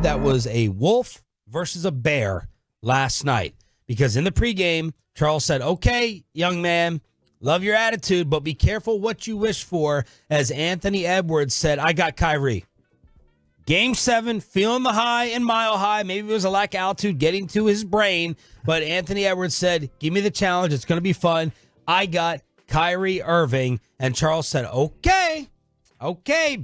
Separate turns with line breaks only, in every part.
that was a wolf versus a bear last night. Because in the pregame, Charles said, okay, young man, love your attitude, but be careful what you wish for. As Anthony Edwards said, I got Kyrie. Game 7, feeling the high and mile high. Maybe it was a lack of altitude getting to his brain. But Anthony Edwards said, give me the challenge. It's going to be fun. I got Kyrie Irving. And Charles said, okay,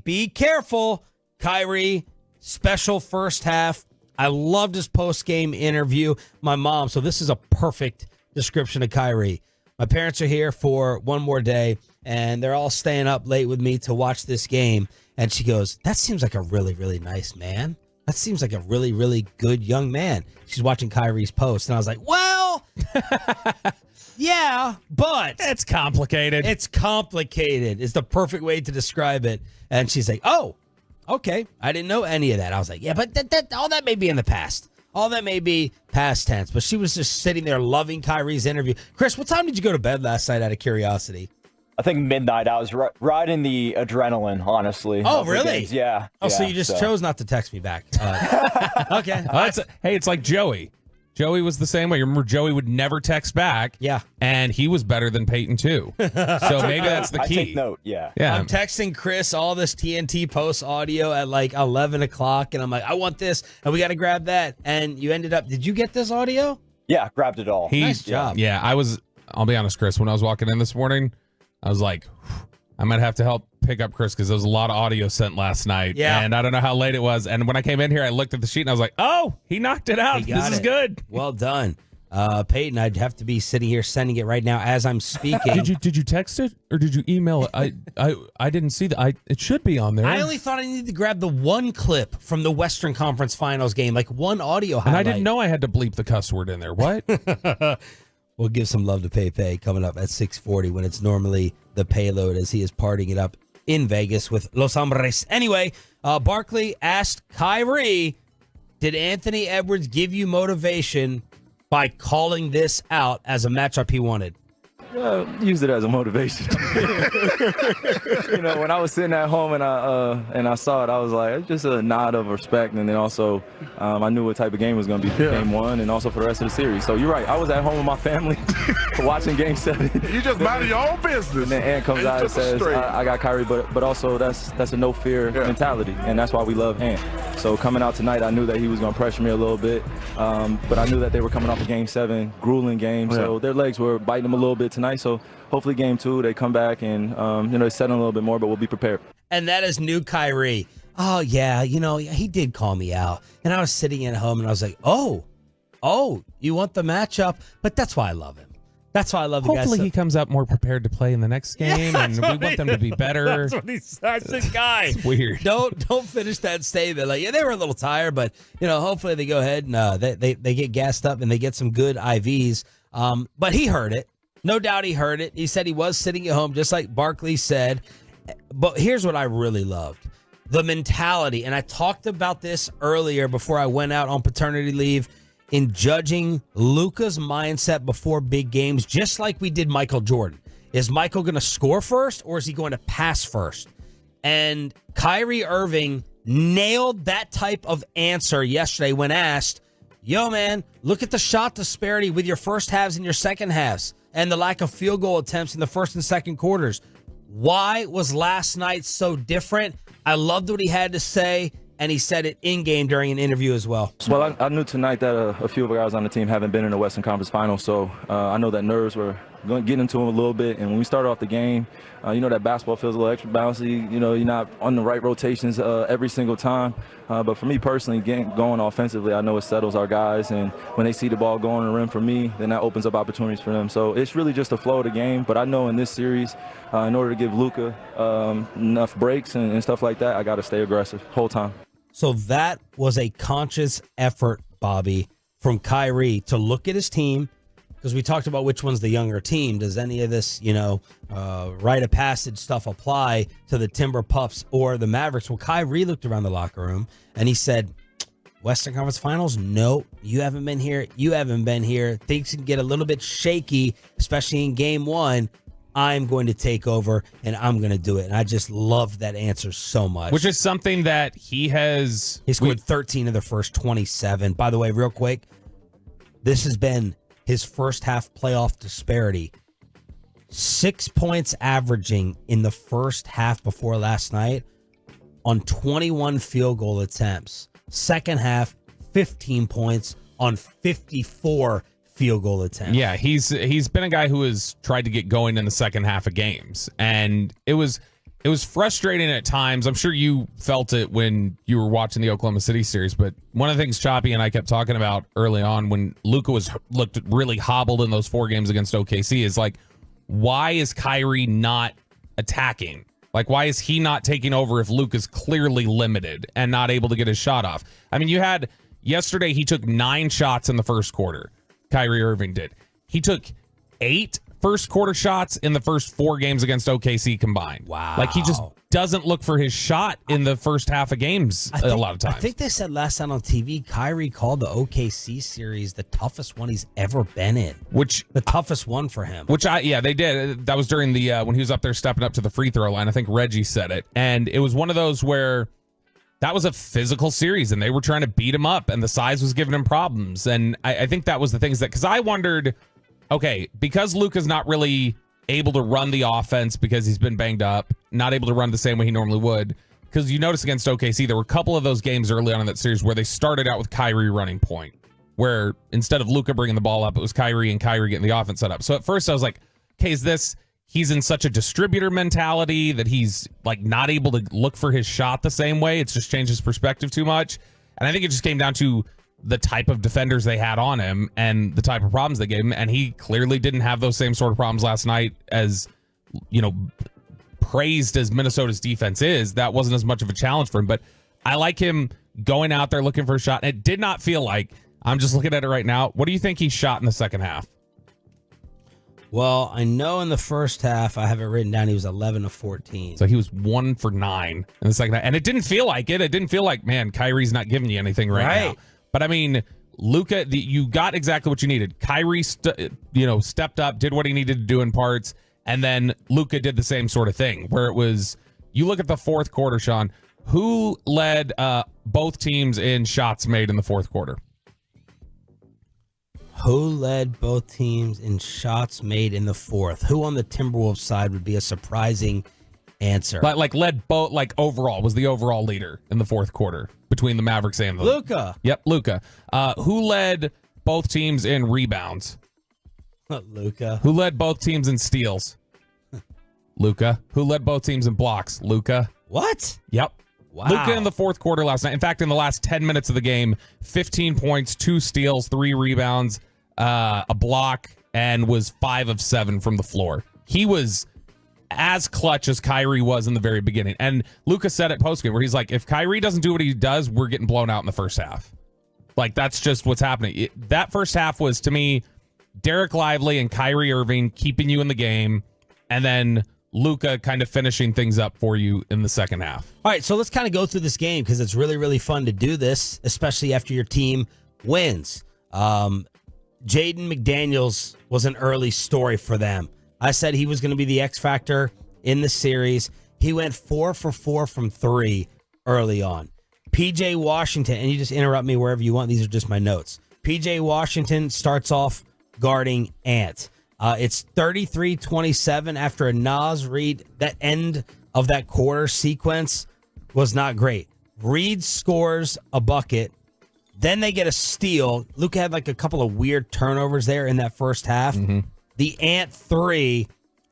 be careful. Kyrie, special first half. I loved his post-game interview. My mom, so this is a perfect description of Kyrie. My parents are here for one more day, and they're all staying up late with me to watch this game. And she goes, that seems like a really, really nice man. That seems like a really, really good young man. She's watching Kyrie's post, and I was like, well, yeah, but
it's complicated.
It's complicated is the perfect way to describe it. And she's like, oh, okay. I didn't know any of that. I was like, yeah, but all that may be in the past. All that may be past tense. But she was just sitting there loving Kyrie's interview. Chris, what time did you go to bed last night out of curiosity?
I think midnight. I was riding the adrenaline, honestly.
Oh, really?
Yeah.
Oh, so you just chose not to text me back. Okay.
Hey, it's like Joey. Joey was the same way. Remember, Joey would never text back.
Yeah.
And he was better than Peyton, too. So maybe that's the key.
I take note, yeah.
I'm texting Chris all this TNT post audio at like 11 o'clock, and I'm like, I want this, and we got to grab that. And you ended up, did you get this audio?
Yeah, grabbed it all.
Nice job.
Yeah, I'll be honest, Chris, when I was walking in this morning, I was like, I might have to help pick up Chris because there was a lot of audio sent last night.
Yeah.
And I don't know how late it was. And when I came in here, I looked at the sheet and I was like, oh, he knocked it out. This is good.
Well done. Peyton, I'd have to be sitting here sending it right now as I'm speaking.
Did you text it or did you email it? I didn't see that. It should be on there.
I only thought I needed to grab the one clip from the Western Conference Finals game, like one audio highlight.
And I didn't know I had to bleep the cuss word in there. What?
We'll give some love to Pepe coming up at 6:40 when it's normally the payload as he is partying it up in Vegas with Los Hombres. Anyway, Barkley asked Kyrie, did Anthony Edwards give you motivation by calling this out as a matchup he wanted?
Use it as a motivation. When I was sitting at home and I saw it, I was like, it's just a nod of respect. And then also, I knew what type of game it was going to be for game one and also for the rest of the series. So you're right. I was at home with my family watching game 7.
You just minding your own business.
And then Ant comes out and says, I got Kyrie, but also that's a no fear mentality. And that's why we love Ant. So coming out tonight, I knew that he was going to pressure me a little bit. But I knew that they were coming off a game 7, grueling game. So their legs were biting them a little bit tonight. So hopefully game 2, they come back and, they settle a little bit more, but we'll be prepared.
And that is new Kyrie. Oh, yeah, he did call me out. And I was sitting at home and I was like, oh, you want the matchup? But that's why I love him. That's why I love the guy.
Hopefully he comes out more prepared to play in the next game, and we want them to be better.
That's the guy.
It's weird.
Don't finish that statement. Like, yeah, they were a little tired, but hopefully they go ahead and they get gassed up and they get some good IVs. But he heard it. No doubt he heard it. He said he was sitting at home, just like Barkley said. But here's what I really loved. The mentality, and I talked about this earlier before I went out on paternity leave, in judging Luka's mindset before big games, just like we did Michael Jordan. Is Michael going to score first, or is he going to pass first? And Kyrie Irving nailed that type of answer yesterday when asked, yo, man, look at the shot disparity with your first halves and your second halves and the lack of field goal attempts in the first and second quarters. Why was last night so different? I loved what he had to say, and he said it in-game during an interview as well.
Well, I knew tonight that a few of the guys on the team haven't been in the Western Conference Finals, so I know that nerves were going to get into them a little bit. And when we started off the game, that basketball feels a little extra bouncy. You're not on the right rotations every single time. But for me personally, going offensively, I know it settles our guys. And when they see the ball going on the rim for me, then that opens up opportunities for them. So it's really just the flow of the game. But I know in this series, in order to give Luka enough breaks and stuff like that, I got to stay aggressive whole time.
So that was a conscious effort, Bobby, from Kyrie to look at his team, because we talked about which one's the younger team. Does any of this, rite of passage stuff apply to the Timber Pups or the Mavericks? Well, Kyrie looked around the locker room and he said, Western Conference Finals? No, you haven't been here. You haven't been here. Things can get a little bit shaky, especially in game 1. I'm going to take over and I'm going to do it. And I just love that answer so much.
Which is something that he has.
He scored 13 of the first 27. By the way, real quick, this has been his first half playoff disparity. 6 points averaging in the first half before last night on 21 field goal attempts. Second half, 15 points on 54 field goal attempts.
Yeah, he's been a guy who has tried to get going in the second half of games, and it was frustrating at times. I'm sure you felt it when you were watching the Oklahoma City series, but one of the things Choppy and I kept talking about early on when Luka looked really hobbled in those 4 games against OKC is like, why is Kyrie not attacking? Like, why is he not taking over if Luka's clearly limited and not able to get his shot off? I mean, yesterday he took 9 shots in the first quarter. Kyrie Irving did. He took 8 first quarter shots in the first 4 games against OKC combined.
Wow.
Like, he just doesn't look for his shot in the first half of games a lot of times.
I think they said last night on TV, Kyrie called the OKC series the toughest one he's ever been in. The toughest one for him.
They did. That was during the when he was up there stepping up to the free throw line. I think Reggie said it. And it was one of those where that was a physical series, and they were trying to beat him up, and the size was giving him problems. And I think that was the things because I wondered, okay, because Luka's not really able to run the offense because he's been banged up, not able to run the same way he normally would. Because you notice against OKC, there were a couple of those games early on in that series where they started out with Kyrie running point, where instead of Luka bringing the ball up, it was Kyrie and Kyrie getting the offense set up. So at first I was like, okay, he's in such a distributor mentality that he's like not able to look for his shot the same way. It's just changed his perspective too much. And I think it just came down to the type of defenders they had on him and the type of problems they gave him. And he clearly didn't have those same sort of problems last night. As, praised as Minnesota's defense is, that wasn't as much of a challenge for him. But I like him going out there looking for a shot. And it did not feel like, I'm just looking at it right now, what do you think he shot in the second half?
Well, I know in the first half, I have it written down, he was 11 of 14.
So he was 1 for 9 in the second half. And it didn't feel like it. It didn't feel like, man, Kyrie's not giving you anything right now. But I mean, Luka, you got exactly what you needed. Kyrie, stepped up, did what he needed to do in parts. And then Luka did the same sort of thing where it was, you look at the fourth quarter, Sean, who led both teams in shots made in the fourth quarter?
Who led both teams in shots made in the fourth? Who on the Timberwolves side would be a surprising answer?
Like led both, like overall, was the overall leader in the fourth quarter between the Mavericks and the
Luka.
Yep, Luka. Who led both teams in rebounds?
Luka.
Who led both teams in steals? Luka. Who led both teams in blocks? Luka.
What?
Yep.
Wow.
Luka in the fourth quarter last night. In fact, in the last 10 minutes of the game, 15 points, 2 steals, 3 rebounds, a block, and was 5 of 7 from the floor. He was as clutch as Kyrie was in the very beginning. And Luka said at postgame where he's like, if Kyrie doesn't do what he does, we're getting blown out in the first half. Like, that's just what's happening. That first half was, to me, Derek Lively and Kyrie Irving keeping you in the game, and then Luka kind of finishing things up for you in the second half.
All right, so let's kind of go through this game because it's really, really fun to do this, especially after your team wins. Jaden McDaniels was an early story for them. I said he was going to be the X factor in the series. He went 4 for 4 from 3 early on. PJ Washington, and you just interrupt me wherever you want. These are just my notes. PJ Washington starts off guarding Ant. It's 33-27 after a Naz Reid. That end of that quarter sequence was not great. Reid scores a bucket. Then they get a steal. Luka had like a couple of weird turnovers there in that first half. Mm-hmm. The Ant 3,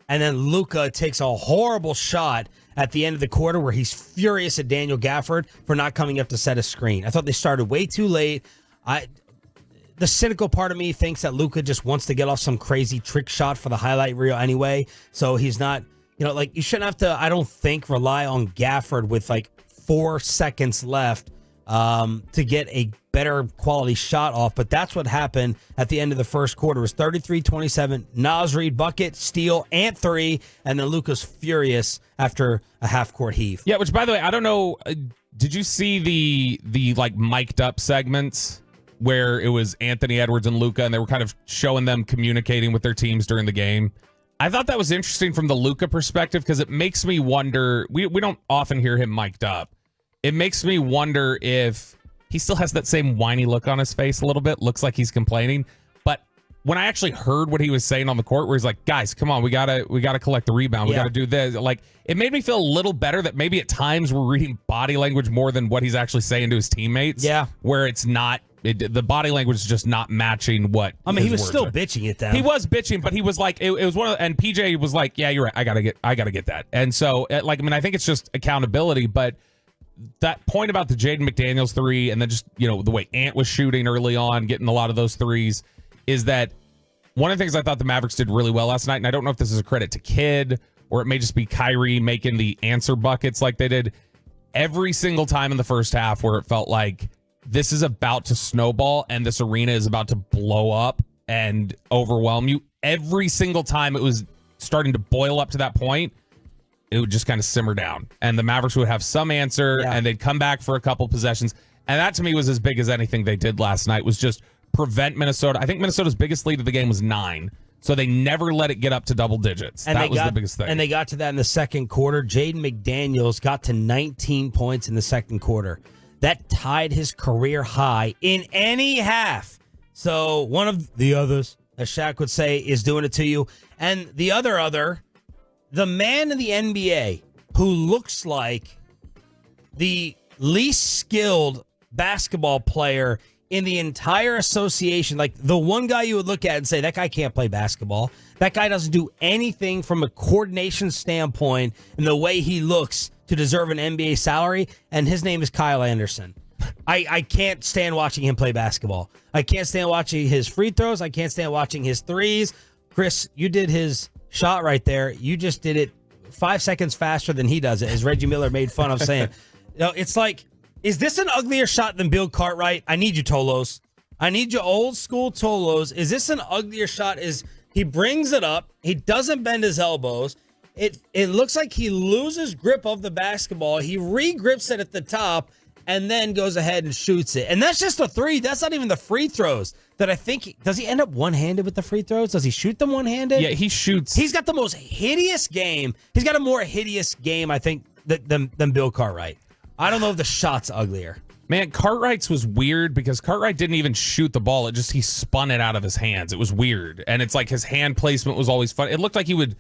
and then Luka takes a horrible shot at the end of the quarter where he's furious at Daniel Gafford for not coming up to set a screen. I thought they started way too late. The cynical part of me thinks that Luka just wants to get off some crazy trick shot for the highlight reel anyway. So he's not, you shouldn't have to, I don't think, rely on Gafford with like 4 seconds left to get a better quality shot off. But that's what happened at the end of the first quarter. It was 33-27, Naz Reid bucket, steal, Ant 3, and then Luka's furious after a half-court heave.
Yeah, which, by the way, I don't know, did you see the like mic'd up segments where it was Anthony Edwards and Luka, and they were kind of showing them communicating with their teams during the game? I thought that was interesting from the Luka perspective because it makes me wonder. We don't often hear him mic'd up. It makes me wonder if he still has that same whiny look on his face a little bit. Looks like he's complaining. But when I actually heard what he was saying on the court, where he's like, "Guys, come on, we gotta collect the rebound. We gotta do this." Like, it made me feel a little better that maybe at times we're reading body language more than what he's actually saying to his teammates.
Yeah,
where it's not. The body language is just not matching what.
I mean, he was still bitching at them.
He was bitching, but he was like, it was one of. And PJ was like, "Yeah, you're right. I gotta get that." And so, like, I mean, I think it's just accountability, but that point about the Jaden McDaniels three, and then just the way Ant was shooting early on, getting a lot of those threes, is that one of the things I thought the Mavericks did really well last night. And I don't know if this is a credit to Kidd or it may just be Kyrie making the answer buckets like they did every single time in the first half, where it felt like this is about to snowball and this arena is about to blow up and overwhelm you. Every single time it was starting to boil up to that point, it would just kind of simmer down. And the Mavericks would have some answer and they'd come back for a couple possessions. And that to me was as big as anything they did last night, was just prevent Minnesota. I think Minnesota's biggest lead of the game was 9. So they never let it get up to double digits. And that was the biggest thing.
And they got to that in the second quarter. Jaden McDaniels got to 19 points in the second quarter. That tied his career high in any half. So one of the others, as Shaq would say, is doing it to you. And the other, the man in the NBA who looks like the least skilled basketball player in the entire association, like the one guy you would look at and say, that guy can't play basketball. That guy doesn't do anything from a coordination standpoint in the way he looks to deserve an NBA salary, and his name is Kyle Anderson. I can't stand watching him play basketball. I can't stand watching his free throws. I can't stand watching his threes. Chris, you did his shot right there. You just did it 5 seconds faster than he does it, as Reggie Miller made fun of saying. It's like, is this an uglier shot than Bill Cartwright? I need you, Tolos. I need you, old school Tolos. Is this an uglier shot? Is he brings it up. He doesn't bend his elbows. It looks like he loses grip of the basketball. He re-grips it at the top and then goes ahead and shoots it. And that's just a three. That's not even the free throws that I think. Does he end up one-handed with the free throws? Does he shoot them one-handed?
Yeah, he shoots.
He's got the most hideous game. He's got a more hideous game, I think, than Bill Cartwright. I don't know if the shot's uglier.
Man, Cartwright's was weird because Cartwright didn't even shoot the ball. He spun it out of his hands. It was weird. And it's like his hand placement was always fun. It looked like he would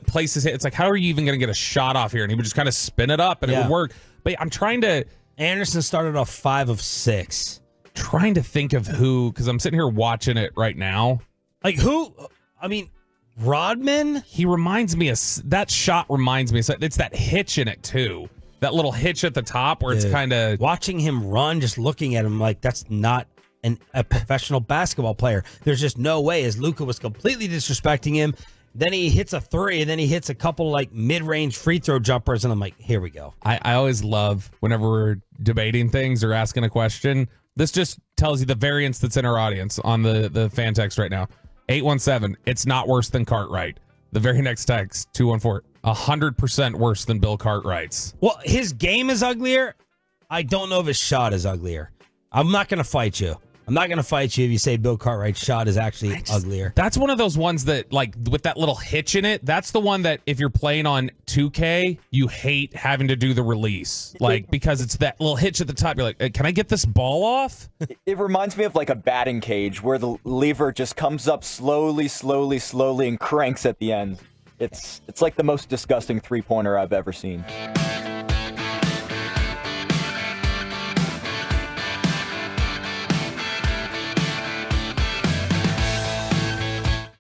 place his hand. It's like, how are you even going to get a shot off here? And he would just kind of spin it up and it would work. But I'm trying to...
Anderson started off 5 of 6.
Trying to think of who, because I'm sitting here watching it right now.
Like who? I mean, Rodman?
He reminds me of... That shot reminds me of... It's that hitch in it, too. That little hitch at the top where it's kind of...
Watching him run, just looking at him like that's not a professional basketball player. There's just no way, as Luka was completely disrespecting him. Then he hits a 3, and then he hits a couple mid-range free throw jumpers, and I'm like, here we go.
I always love whenever we're debating things or asking a question. This just tells you the variance that's in our audience on the fan text right now. 817, it's not worse than Cartwright. The very next text, 214, 100% worse than Bill Cartwright's.
Well, his game is uglier. I don't know if his shot is uglier. I'm not going to fight you. I'm not going to fight you if you say Bill Cartwright's shot is actually uglier.
That's one of those ones that, with that little hitch in it, that's the one that if you're playing on 2K, you hate having to do the release. Because it's that little hitch at the top. You're like, can I get this ball off?
It reminds me of a batting cage where the lever just comes up slowly, and cranks at the end. It's like the most disgusting three-pointer I've ever seen.